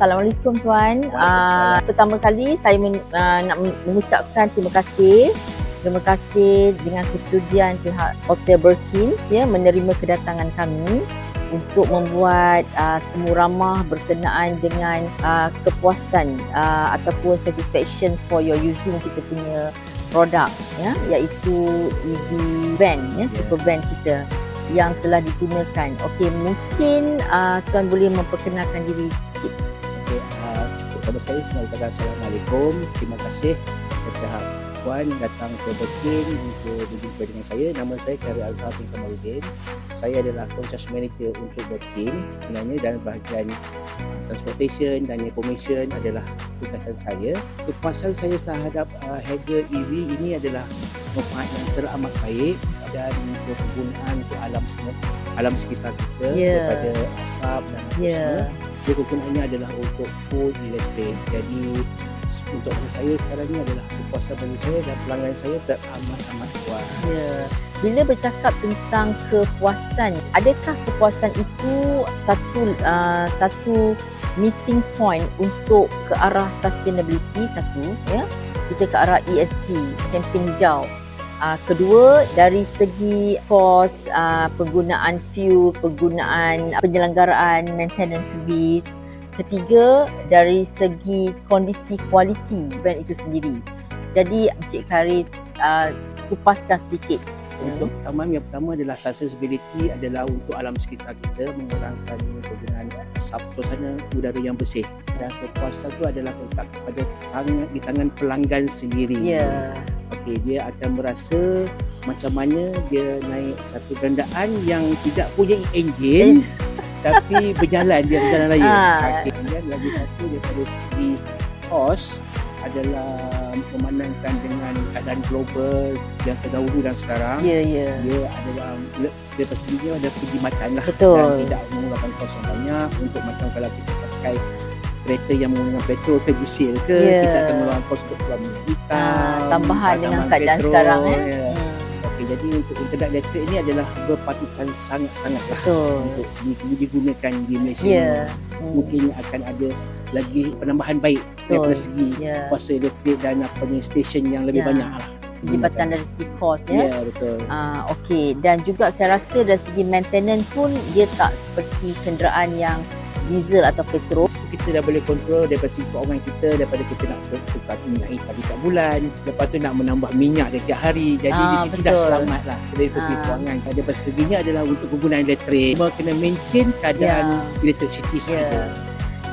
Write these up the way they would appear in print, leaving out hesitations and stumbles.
Assalamualaikum Tuan. Waalaikumsalam. Pertama kali saya nak mengucapkan terima kasih. Terima kasih dengan kesudian pihak Hotel Berkins menerima kedatangan kami untuk membuat temu ramah berkenaan dengan kepuasan ataupun satisfaction for your using kita punya produk iaitu EV van super van kita yang telah digunakan. Okey, mungkin Tuan boleh memperkenalkan diri sikit. Okey, pertama sekali semua kata Assalamualaikum. Terima kasih kepada Puan datang ke Berkin untuk berjumpa dengan saya. Nama saya Khairi Azhar bin Kamaluddin. Saya adalah Concierge Manager untuk Berkin sebenarnya, dan bahagian transportation dan information adalah tugasan saya. Kepuasan saya terhadap harga EV ini adalah manfaat yang teramat baik dan untuk penggunaan untuk alam sekitar kita, daripada asap dan semua. Dia kegunaannya adalah untuk full elektrik. Jadi untuk saya sekarang ni adalah kepuasan bagi saya dan pelanggan saya teramat puas. Bila bercakap tentang kepuasan, adakah kepuasan itu satu meeting point untuk ke arah sustainability kita ke arah ESG, kempen hijau. Kedua, dari segi kos, penggunaan fuel, penggunaan penyelenggaraan, maintenance service. Ketiga, dari segi kondisi kualiti brand itu sendiri. Jadi Encik Khairi kupaskan sedikit. Untuk yang pertama adalah sustainability, adalah untuk alam sekitar kita, mengurangkan penggunaan asap, suasana udara yang bersih. Dan kepuasan itu adalah letak kepada di tangan pelanggan sendiri. Okey, dia akan merasa macam mana dia naik satu kenderaan yang tidak punya enjin tapi berjalan, dia berjalan raya. Kemudian lagi satu daripada segi kos adalah memandangkan dengan keadaan global yang terdahulu dan sekarang. Dia adalah daripada seginya ada perkhidmatan lah. Dan tidak mengeluarkan kos yang banyak. Untuk macam kalau kita pakai kereta yang menggunakan petrol ke diesel ke, kita akan mengeluarkan kos untuk keluar minyak hitam, tambahan dengan keadaan petrol, sekarang Okey, jadi untuk internet elektrik ini adalah berpatutan sangat-sangatlah untuk digunakan di Malaysia. Mungkin akan ada lagi penambahan baik daripada segi kuasa elektrik dan stesen yang lebih banyak lah. Perlibatan dari segi kos betul. Okey, dan juga saya rasa dari segi maintenance pun dia tak seperti kenderaan yang diesel atau petrol. Kita dah boleh kontrol daripada segi keuangan kita, daripada kita nak tukar minyak hitam setiap bulan, lepas tu nak menambah minyak setiap hari. Jadi di situ dah selamat lah dari segi keuangan. Daripada seginya adalah untuk penggunaan elektrik, cuma kena maintain keadaan electricity sahaja.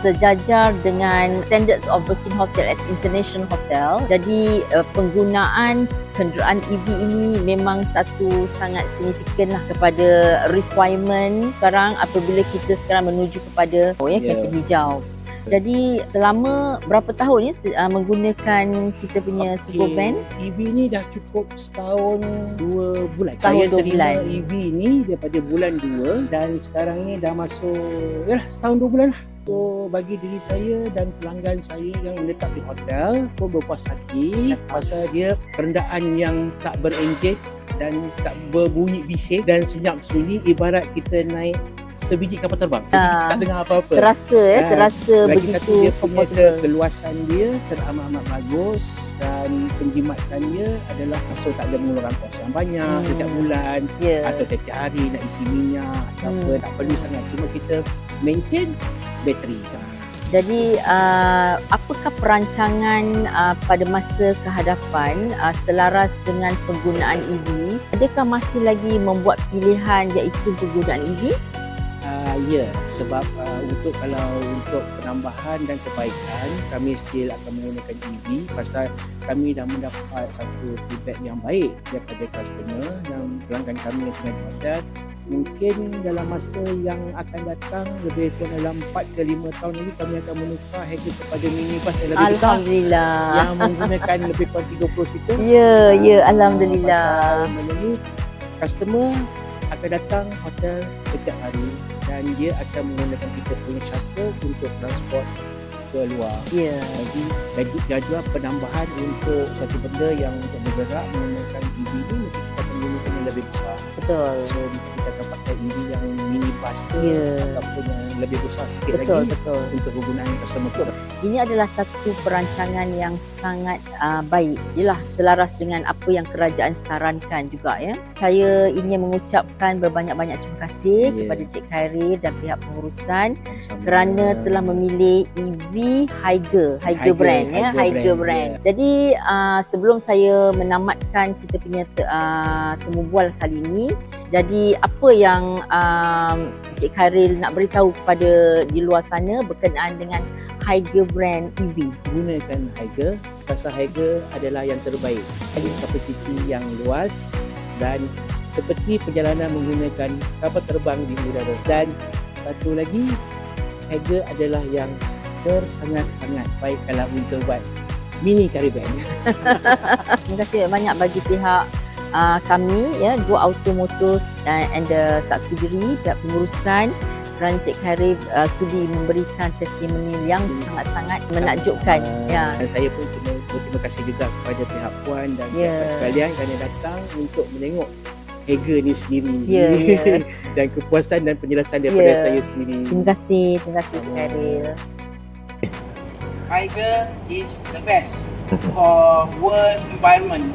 Sejajar dengan standards of Berkin Hotel as international hotel. Jadi penggunaan kenderaan EV ini memang satu sangat signifikan lah kepada requirement sekarang apabila kita sekarang menuju kepada kempen hijau. Jadi selama berapa tahun menggunakan kita punya super van? EV ni dah cukup setahun 2 bulan. Saya terima EV ni daripada bulan 2 dan sekarang ni dah masuk setahun 2 bulan lah. So bagi diri saya dan pelanggan saya yang menetap di hotel pun berpuas hati pasal dia kenderaan yang tak berenjin dan tak berbunyi bising dan senyap sunyi, ibarat kita naik sebiji kapal terbang. Jadi kita tak dengar apa-apa. Terasa lagi begitu dia punya keluasan dia teramat bagus dan penjimatkan dia adalah so tak ada mengeluarkan kos yang banyak setiap bulan atau setiap hari nak isi minyak atau apa, tak perlu sangat, cuma kita maintain bateri. Jadi apakah perancangan pada masa kehadapan selaras dengan penggunaan EV? Adakah masih lagi membuat pilihan iaitu penggunaan EV? Sebab untuk penambahan dan kebaikan, kami still akan menggunakan EV pasal kami dah mendapat satu feedback yang baik daripada customer dan pelanggan kami yang tinggal di hotel. Mungkin dalam masa yang akan datang, lebih kurang dalam 4 ke 5 tahun ini, kami akan menukar harga kepada minibus yang lebih besar. Alhamdulillah. Yang menggunakan lebih kurang 30 seater. Alhamdulillah. Pasal ini customer akan datang hotel setiap hari dan dia akan menggunakan kita punya shuttle untuk transport keluar. Jadi jadual penambahan untuk satu benda yang untuk bergerak menggunakan EV ini, mungkin kita akan menggunakan yang lebih besar. Betul. So kita akan pakai EV yang minibus faster Ya. ataupun yang lebih besar sikit Betul, lagi betul. untuk kegunaan customer kita. Ini adalah satu perancangan yang sangat baik. Ialah selaras dengan apa yang kerajaan sarankan juga ya. Saya ingin mengucapkan berbanyak-banyak terima kasih Ya. kepada Cik Khairil dan pihak pengurusan Sama-sama. kerana telah memilih EV Higer brand ya, Higer brand. Jadi sebelum saya menamatkan kita punya temu bual kali ini, jadi apa yang Cik Khairil nak beritahu kepada di luar sana berkenaan dengan Higer brand EV? Gunakan Higer, pasal Higer adalah yang terbaik. Ada kapasiti yang luas dan seperti perjalanan menggunakan kapal terbang di udara. Dan satu lagi, Higer adalah yang sangat-sangat baik kalau untuk buat mini caravan. Terima kasih banyak bagi pihak kami ya, Go Auto Motors and the subsidiary, pihak pengurusan kerana Cik Khairil sudi memberikan testimoni yang sangat-sangat menakjubkan. Ya. Dan saya pun berterima kasih juga kepada pihak Puan dan Ya. pihak sekalian kerana datang untuk menengok Higer ni sendiri. Ya, ya. Dan kepuasan dan penjelasan daripada Ya. saya sendiri. Terima kasih Cik Khairil. Higer is the best for world environment.